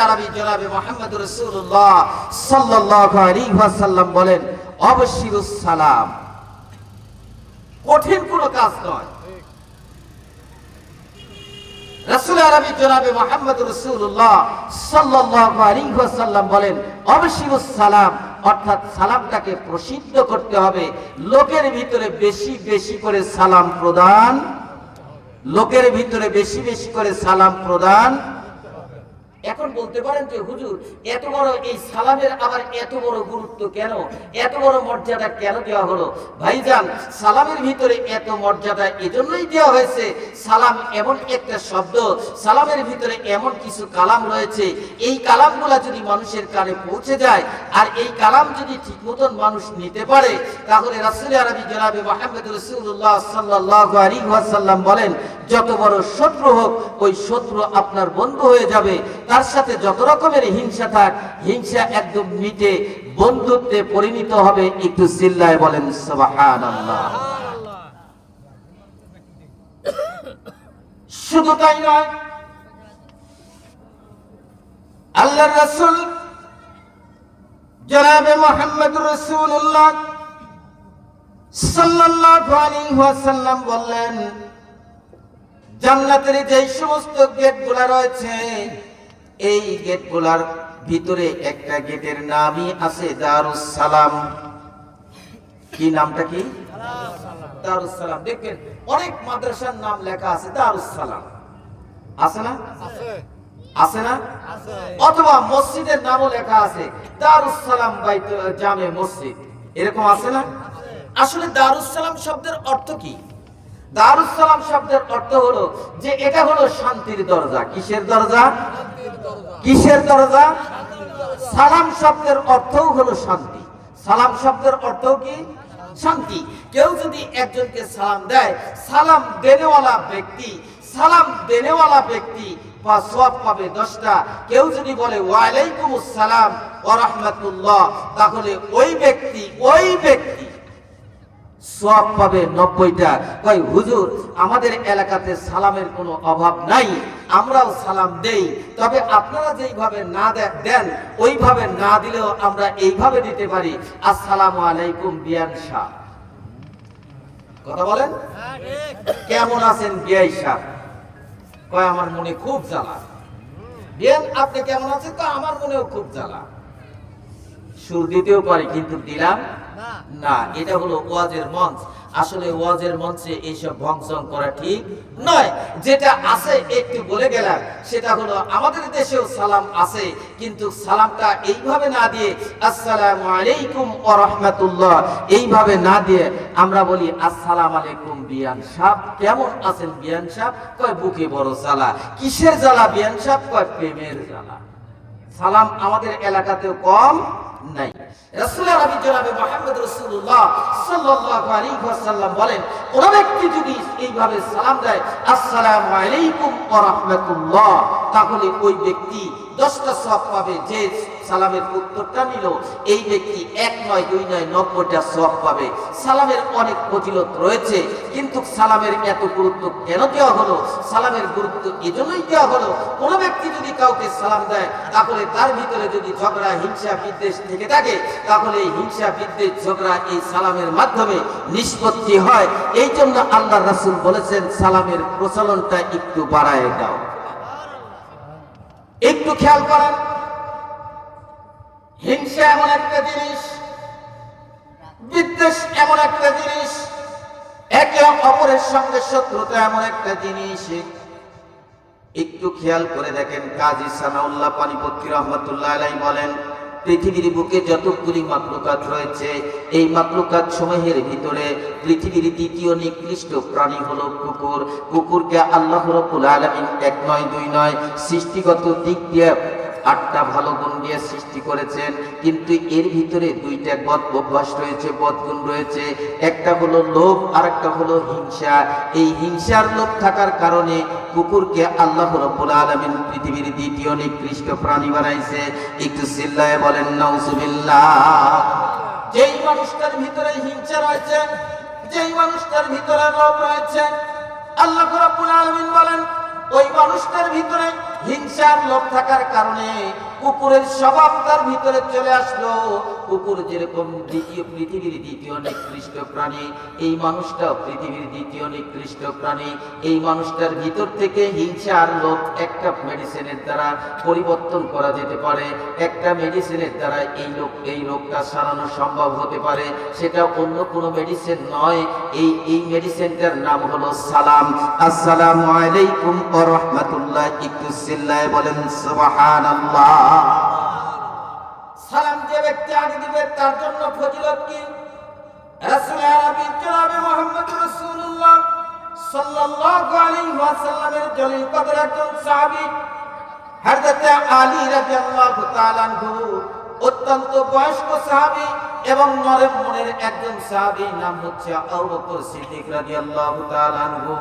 আরবি জনাবে মুহাম্মদ রাসূলুল্লাহ সাল্লাল্লাহু আলাইহি ওয়াসাল্লাম বলেন, অবশিরুস সালাম, কঠিন কোনো কাজ নয়। রাসূল আরবি জনাবে মুহাম্মদ রাসূলুল্লাহ সাল্লাল্লাহু আলাইহি ওয়াসাল্লাম বলেন, অবশিরুস সালাম, অর্থাৎ সালামটাকে প্রসিদ্ধ করতে হবে। লোকের ভিতরে বেশি বেশি করে সালাম প্রদান, লোকের ভিতরে বেশি বেশি করে সালাম প্রদান। এখন বলতে পারেন যে হুজুর, এত বড় এই সালামের আবার এত বড় গুরুত্ব কেন, এত বড় মর্যাদা কেন দেওয়া হলো? ভাইজান, সালামের ভিতরে এত মর্যাদা এজন্যই দেওয়া হয়েছে, সালাম এমন একটা শব্দ, সালামের ভিতরে এমন কিছু কালাম রয়েছে, এই কালামগুলা যদি মানুষের কানে পৌঁছে যায় আর এই কালাম যদি ঠিক মতন মানুষ নিতে পারে, তাহলে রাসূল আরবি জনাবে মুহাম্মদ রাসূলুল্লাহ সাল্লাল্লাহু আলাইহি ওয়াসাল্লাম বলেন, যত বড় শত্রু হোক ওই শত্রু আপনার বন্ধু হয়ে যাবে। তার সাথে যত রকমের হিংসা থাক, হিংসা একদম মিটে বন্ধুত্বে পরিণত হবে। একটু চিল্লায় বলেন সুবহানাল্লাহ। শুধু তাই নয়, আল্লাহর রাসূল জনাবে মুহাম্মদ রাসূলুল্লাহ সাল্লাল্লাহু আলাইহি ওয়াসাল্লাম বললেন, জান্নাতের যে সমস্ত গেটগুলো রয়েছে, এই গেটগুলোর ভিতরে একটা গেটের নামই আছে দারুস সালাম। কি নামটা কি? দারুস সালাম। দেখবেন অনেক মাদ্রাসার নাম লেখা আছে দারুস সালাম, আছে না? আছে না? অথবা মসজিদের নামও লেখা আছে দারুস সালাম বাইতুল জামে মসজিদ, এরকম আছে না? আসলে দারুস সালাম শব্দের অর্থ কি? দারুস সালাম শব্দের অর্থ হলো যে এটা হলো শান্তির দরজা। কিসের দরজা? কিসের দরজা? সালাম শব্দের অর্থও হলো শান্তি। সালাম শব্দের অর্থ কি? শান্তি। কেউ যদি একজনকে সালাম দেয়, সালাম দেনেওয়ালা ব্যক্তি, সালাম দেনেওয়ালা ব্যক্তি সওয়াব পাবে 10টা। কেউ যদি বলে ওয়ালাইকুমুস সালাম ওয়া রাহমাতুল্লাহ, তাহলে ওই ব্যক্তি সওয়াব পাবে 90টা। কই হুজুর, আমাদের এলাকাতে সালামের কোনো অভাব নাই, আমরাও সালাম দেই, তবে আপনারা যেইভাবে না দেন ওইভাবে না দিলেও আমরা এইভাবে দিতে পারি, আসসালামু আলাইকুম বিয়ান শাহ। কথা বলেন, কেমন আছেন বিয়াই শাহ? কয় আমার মনে খুব জ্বালা। বিয়ান, আপনি কেমন আছেন? কয় আমার মনেও খুব জ্বালা। সুর দিতেও পারি কিন্তু দিলাম না। এটা হলো ওয়াজের মঞ্চ। আসলে ওয়াজের মঞ্চে এইসব ভংসং করা ঠিক নয়। যেটা আছে একটু বলে গেলাম, সেটা হলো আমাদের দেশেও সালাম আছে, কিন্তু সালামটা এইভাবে না দিয়ে আসসালামু আলাইকুম ওয়া রাহমাতুল্লাহ এইভাবে না দিয়ে আমরা বলি আসসালামু আলাইকুম বিয়ান সাহেব, কেমন আছেন বিয়ান সাহেব? কয় বুকে বড় জ্বালা। কিসের জ্বালা বিয়ান সাহেব? কয় প্রেমের জ্বালা। সালাম আমাদের এলাকাতেও কম নাই। রাসূল আরবি জনাবে মুহাম্মদ রাসূলুল্লাহ সাল্লাল্লাহু আলাইহি ওয়াসাল্লাম বলেন, কোন ব্যক্তি যদি এইভাবে সালাম দেয় আসসালামু আলাইকুম ওয়া রাহমাতুল্লাহ, তাহলে ওই ব্যক্তি 10টা সওয়াব পাবে। যে সালামের উত্তরটা নিল এই ব্যক্তি 1 নয় 2 নয় 90টা সওয়াব পাবে। সালামের অনেক ফজিলত রয়েছে, কিন্তু সালামের এত গুরুত্ব কেন দেওয়া হলো? সালামের গুরুত্ব এজন্যই দেওয়া হলো, কোন ব্যক্তি যদি কাউকে সালাম দেয়, তাহলে তার ভিতরে যদি ঝগড়া হিংসা বিদ্বেষ থেকে থাকে, তাহলে এই হিংসা বিদ্বেষ ঝগড়া এই সালামের মাধ্যমে নিষ্পত্তি হয়। এই জন্য আল্লাহর রাসূল বলেছেন, সালামের প্রচলনটা একটু বাড়ায় দাও। একটু খেয়াল করেন, হিংসা এমন একটা জিনিস, বিদ্বেষ এমন একটা জিনিস, একে অপরের সঙ্গে শত্রুতা এমন একটা জিনিস। একটু খেয়াল করে দেখেন, কাজী সানাউল্লাহ পানিপত্তি রহমাতুল্লাহ আলাইহি বলেন, পৃথিবীর বুকে যতগুলি মাখলুকাত রয়েছে, এই মাখলুকাত সমূহের ভিতরে পৃথিবীর দ্বিতীয় নিকৃষ্ট প্রাণী হলো কুকুর। কুকুরকে আল্লাহ রাব্বুল আলামিন 1 নয় 2 নয় সৃষ্টিগত দিক দিয়ে 8টা ভালো গুণ দিয়ে সৃষ্টি করেছেন, কিন্তু এর ভিতরে 2টা বদ অভ্যাস রয়েছে, বদগুণ রয়েছে। একটা হলো লোভ আর একটা হলো হিংসা। এই হিংসার লোভ থাকার কারণে কুকুরকে আল্লাহ রাব্বুল আলামিন পৃথিবীর দ্বিতীয় নিকৃষ্ট প্রাণী বানাইছে। একটু চিল্লায়ে বলেন নাউজুবিল্লাহ। যেই মানুষটার ভিতরে হিংসা রয়েছে, যেই মানুষটার ভিতরে লোভ রয়েছে, আল্লাহ রাব্বুল আলামিন বলেন ওই মানুষটার ভিতরে হিংসার লোক থাকার কারণে কুকুরের স্বভাব তার ভিতরে চলে আসলো। কুকুর যেরকম পৃথিবীর দ্বিতীয় নিকৃষ্ট প্রাণী, এই মানুষটাও পৃথিবীর দ্বিতীয় নিকৃষ্ট প্রাণী। এই মানুষটার ভিতর থেকে হিংসার লোক একটা মেডিসিনের দ্বারা পরিবর্তন করা যেতে পারে, একটা মেডিসিনের দ্বারা এই রোগটা সারানো সম্ভব হতে পারে। সেটা অন্য কোনো মেডিসিন নয়, এই মেডিসিনটার নাম হলো সালাম। আসসালামু আলাইকুম ওয়া রাহমাতুল্লাহ। একটু চিল্লায়ে বলেন সুবহানাল্লাহ। সালাম যে ব্যক্তি আগে দিবে তার জন্য ফজিলত কি? রাসূল আরবি জনাবে মুহাম্মদ রাসূলুল্লাহ সাল্লাল্লাহু আলাইহি ওয়াসাল্লামের জলিল কদর একজন সাহাবী হযরত আলী রাদিয়াল্লাহু তাআলা আনহু, অত্যন্ত বয়স্ক সাহাবী এবং নরম মনের একজন সাহাবী, নাম হচ্ছে আবু বকর সিদ্দিক রাদিয়াল্লাহু তাআলা আনহু।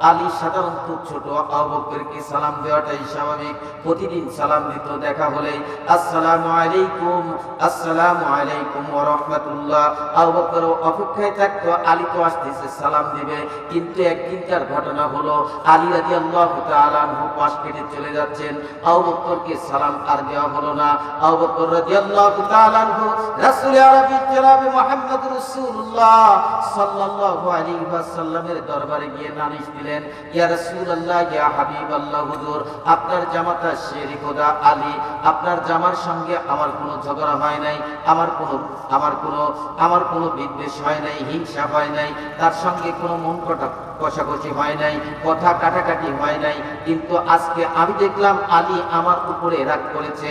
আলী সাধারণত ছোট, আবু বকরকে সালাম দেওয়াটাই স্বাভাবিক। প্রতিদিন সালাম দিত, দেখা হলেই আসসালামু আলাইকুম, আসসালামু আলাইকুম ওয়া রাহমাতুল্লাহ। আবু বকর অপেক্ষায় থাকতো, আলী তো আসতেছে সালাম দিবে। কিন্তু একদিনকার ঘটনা হলো, আলী রাদিয়াল্লাহু তাআলা আনহু পাশ কেটে চলে যাচ্ছেন, আবু বকরকে সালাম আর দেওয়া হলো না। আবু বকর রাদিয়াল্লাহু তাআলা আনহু রাসূল আরবি জনাবে মুহাম্মদ রাসূলুল্লাহ সাল্লাল্লাহু আলাইহি ওয়াসাল্লামের দরবারে গিয়ে নালিশ দিলেন, ইয়া রাসূলুল্লাহ, ইয়া হাবিবাল্লাহ, হুজুর আপনার জামাতা শের খোদা আলী, আপনার জামার সঙ্গে আমার কোনো ঝগড়া হয় নাই, আমার কোনো বিদ্বেষ হয় নাই, হিংসা হয় নাই, তার সঙ্গে কোনো মন কষাকষি হয় নাই, কথা কাটাকাটি হয় নাই। কিন্তু আজকে আমি দেখলাম আলী আমার উপরে রাগ করেছে।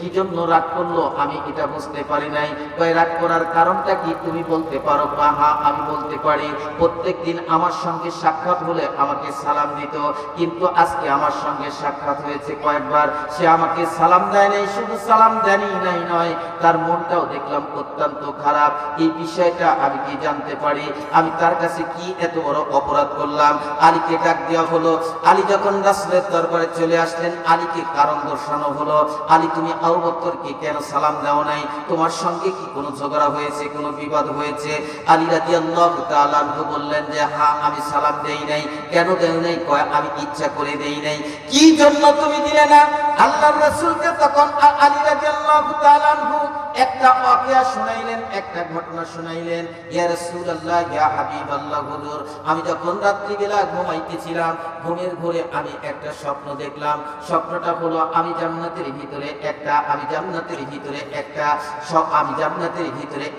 কি জন্য রাগ করলো আমি এটা বুঝতে পারি নাই। রাগ করার কারণটা কি তুমি বলতে পারো? হ্যাঁ, আমি বলতে পারি। প্রত্যেকদিন আমার সঙ্গে সাক্ষাৎ হলে আমাকে সালাম দিত, কিন্তু আজকে আমার সঙ্গে সাক্ষাৎ হয়েছে কয়েকবার, সে আমাকে সালাম দেয় নাই। শুধু সালাম দেয়নি নাই নয়, তার মনটাও দেখলাম অত্যন্ত খারাপ। এই বিষয়টা আমি কি জানতে পারি? আমি তার কাছে কি এত বড় অপরাধ করলাম? আলীকে ডাক দেওয়া হলো। আলী যখন রাসূলের দরবারে চলে আসলেন, আলীকে কারণ দর্শানো হলো, আলী তুমি আবু বকরকে কেন সালাম দাও নাই? তোমার সঙ্গে কি কোনো ঝগড়া হয়েছে, কোনো বিবাদ হয়েছে? আলী রাদিয়াল্লাহু তাআলা আনহু বললেন যে হ্যাঁ, আমি সালাম দেই নাই। কেন দেই নাই? কয় আমি ইচ্ছা করে দেই নাই। কি জন্য তুমি দিলে না? আল্লাহর রাসূলকে তখন আলী রাদিয়াল্লাহু তাআলা আনহু একটা ওয়াকিয়া শুনাইলেন, একটা ঘটনা শুনাইলেন। ইয়া রাসূলুল্লাহ, ইয়া হাবিবাল্লাহ, হুজুর আমি যখন রাত্রিবেলা ঘুমাইতেছিলাম, ঘুমের ঘোরে আমি একটা স্বপ্ন দেখলাম। স্বপ্নটা হলো আমি জান্নাতের ভিতরে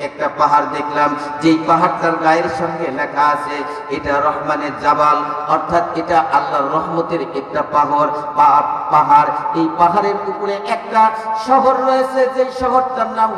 একটা পাহাড় দেখলাম, যেই পাহাড়টার গায়ের সঙ্গে লেখা আছে এটা রহমানের জাবাল, অর্থাৎ এটা আল্লাহর রহমতের একটা পাহাড়। এই পাহাড়ের উপরে একটা শহর রয়েছে, যেই শহরটার নাম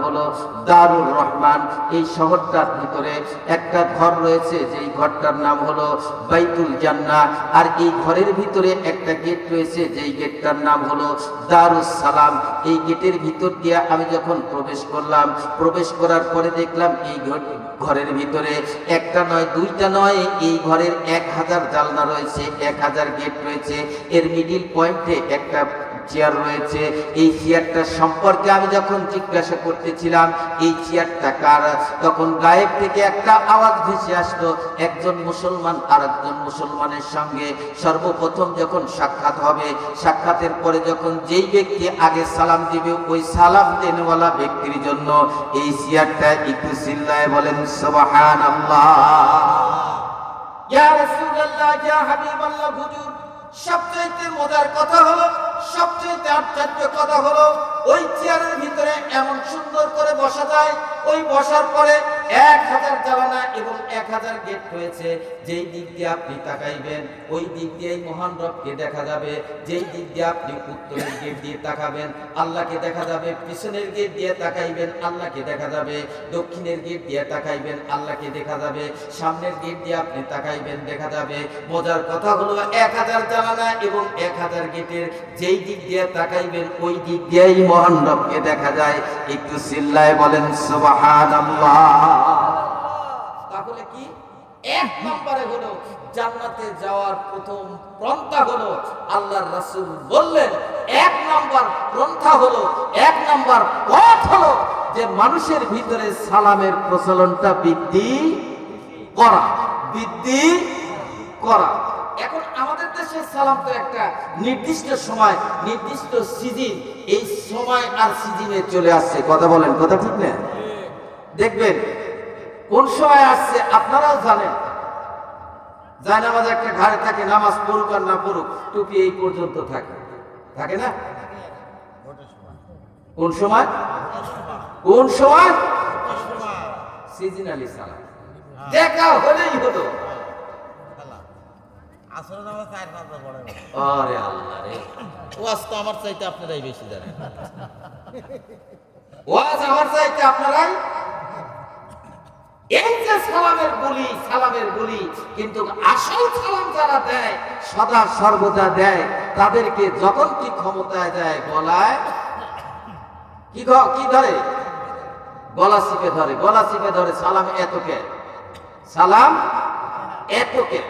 হলো দারুর রহমান। এই শহরটার ভিতরে একটা ঘর রয়েছে, যেই ঘরটার নাম হলো বাইতুল জান্নাহ। আর এই ঘরের ভিতরে একটা গেট রয়েছে, যেই গেটটার নাম হলো দারুস সালাম। এই গেটের ভিতর দিয়ে আমি যখন প্রবেশ করার পরে দেখলাম এই ঘরের ভিতরে একটা নয়, দুইটা নয়, এই ঘরের 1000 জানলা রয়েছে, 1000 গেট রয়েছে। এর মিডিল পয়েন্টে একটা চেয়ার রয়েছে। এই চেয়ারটা সম্পর্কে আমি যখন জিজ্ঞাসা করতেছিলাম এই চেয়ারটা কার, তখন গায়েব থেকে একটা আওয়াজ ভেসে আসলো, একজন মুসলমান আর একজন মুসলমানের সঙ্গে সর্বপ্রথম যখন সাক্ষাৎ হবে, সাক্ষাতের পরে যখন যেই ব্যক্তি আগে সালাম দিবে, ওই সালাম দেনওয়ালা ব্যক্তির জন্য এই চেয়ারটা একটু চিল্লায় বলেন সুবহানাল্লাহ। ইয়া রাসূলুল্লাহ, ইয়া হাবিবাল্লাহ, হুজুর সবচেয়ে মজার কথা হলো, সবচেয়ে আশ্চর্য কথা হলো, ওই চেয়ারের ভিতরে এমন সুন্দর করে বসা যায়। ওই বসার পরে 1000 জানালা এবং 1000 গেট রয়েছে। যেই দিক দিয়ে আপনি তাকাইবেন ওই দিক দিয়েই মহান রবকে দেখা যাবে। যেই দিক দিয়ে আপনি উত্তরের গেট দিয়ে তাকাবেন আল্লাহকে দেখা যাবে, পিছনের গেট দিয়ে তাকাইবেন আল্লাহকে দেখা যাবে, দক্ষিণের গেট দিয়ে তাকাইবেন আল্লাহকে দেখা যাবে, সামনের গেট দিয়ে আপনি তাকাইবেন দেখা যাবে। মজার কথা হলো 1000 জানালা এবং 1000 গেটের যেই দিক দিয়ে তাকাইবেন ওই দিক দিয়েই মহান রবকে দেখা যায়। একটু চিল্লায় বলেন সুবহানাল্লাহ। তাহলে কি এক নম্বরে হলো জান্নাতে যাওয়ার প্রথম পন্থা হলো, আল্লাহর রাসূল বললেন এক নম্বর পন্থা হলো, এক নম্বর পথ হলো যে মানুষের ভিতরে সালামের প্রচলনটা বৃদ্ধি করা। এখন আমাদের দেশে সালাম তো একটা নির্দিষ্ট সময়, নির্দিষ্ট সিজন, এই সময় আর সিজনে চলে আসছে। কথা বলেন, কথা ঠিক না? দেখবেন কোন সময় আসছে আপনারাও জানেন। জায়নামাজ একটা ঘাড়ে থাকে, নামাজ পড়ুক আর না পড়ুক, টুপি এই পর্যন্ত থাকে, থাকে না? কোন সময়? কোন সময়? সিজনালি সালাম দেখা হলেই হলো। আরে আল্লাহ রে, ওয়াজ তো আমার চাইতে আপনারাই বেশি জানেন। ওয়াজ আমার চাইতে আপনারাই। এই যে সালামের বলি, সালামের বলি, কিন্তু আসল সালাম যারা দেয়, সদা সর্বদা দেয়, তাদেরকে যখন কি ক্ষমতায় দেয়, গলায় কি ধরে? গলা চিপে ধরে, গলা চিপে ধরে। সালাম এতকে, সালাম এতকে।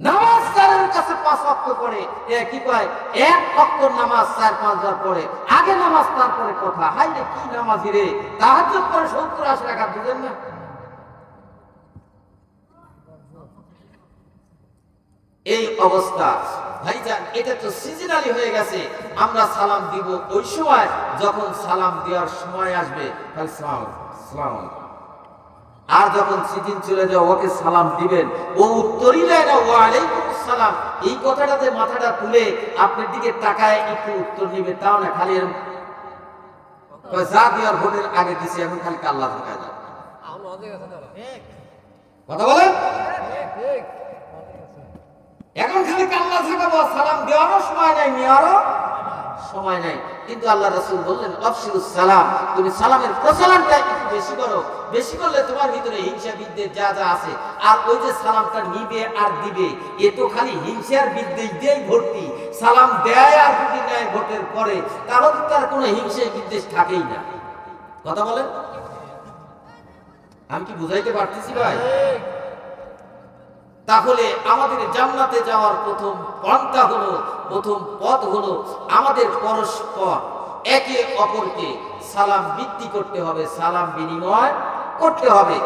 নামাজ যার কাছে 5 ওয়াক্ত পড়ে, কি কয়, 1 ওয়াক্ত নামাজ 4-5 বার পড়ে, আগে নামাজ তারপরে কথা। হাই রে কি নামাজি রে, তাহাজ্জুদ পড়ে 70-80 রাকাত, বুঝেন না? এই অবস্থা ভাইজান, এটা তো সিজনালি হয়ে গেছে। আমরা সালাম দিব ওই সময় যখন সালাম দেওয়ার সময় আসবে, সালাম। আর যখন সিজন চলে যাও, ওকে সালাম দিবেন, ও উত্তরই দেয় না, ওয়ালাইকুম আসসালাম। এই কথাটাতে মাথাটা তুলে আপনার দিকে তাকায় একটু উত্তর নিবে, তাও না, খালি যা দেওয়ার ভোটের আগে দিছে, এখন খালি কাল্লা থাকা যায়। কথা বলেন, এখন খালি কাল্লা থাকাবো, সালাম দেওয়ারও সময় নাই, নেওয়ারও সময় নাই। কিন্তু আল্লাহ রাসূল বললেন, আফশিরুস সালাম, তুমি সালামের প্রচলনটা একটু বেশি করো। বেশি করলে তোমার ভিতরে হিংসা বিদ্বেষ যা যা আছে, আর ওই যে সালামটা নিবে আর দিবে, এ তো খালি হিংসার বিদ্বেষ দিয়েই ভর্তি। সালাম দেয় আর যদি নেয় ভোটের পরে, কারণ তার কোনো হিংসা বিদ্বেষ থাকেই না। কথা বলেন, আমি কি বুঝাইতে পারতেছি ভাই? তাহলে আমাদের জান্নাতে যাওয়ার প্রথম পন্থা হলো, প্রথম পথ হলো, আমাদের পরস্পর একে অপরকে সালাম বৃদ্ধি করতে হবে, সালাম বিনিময় করতে হবে।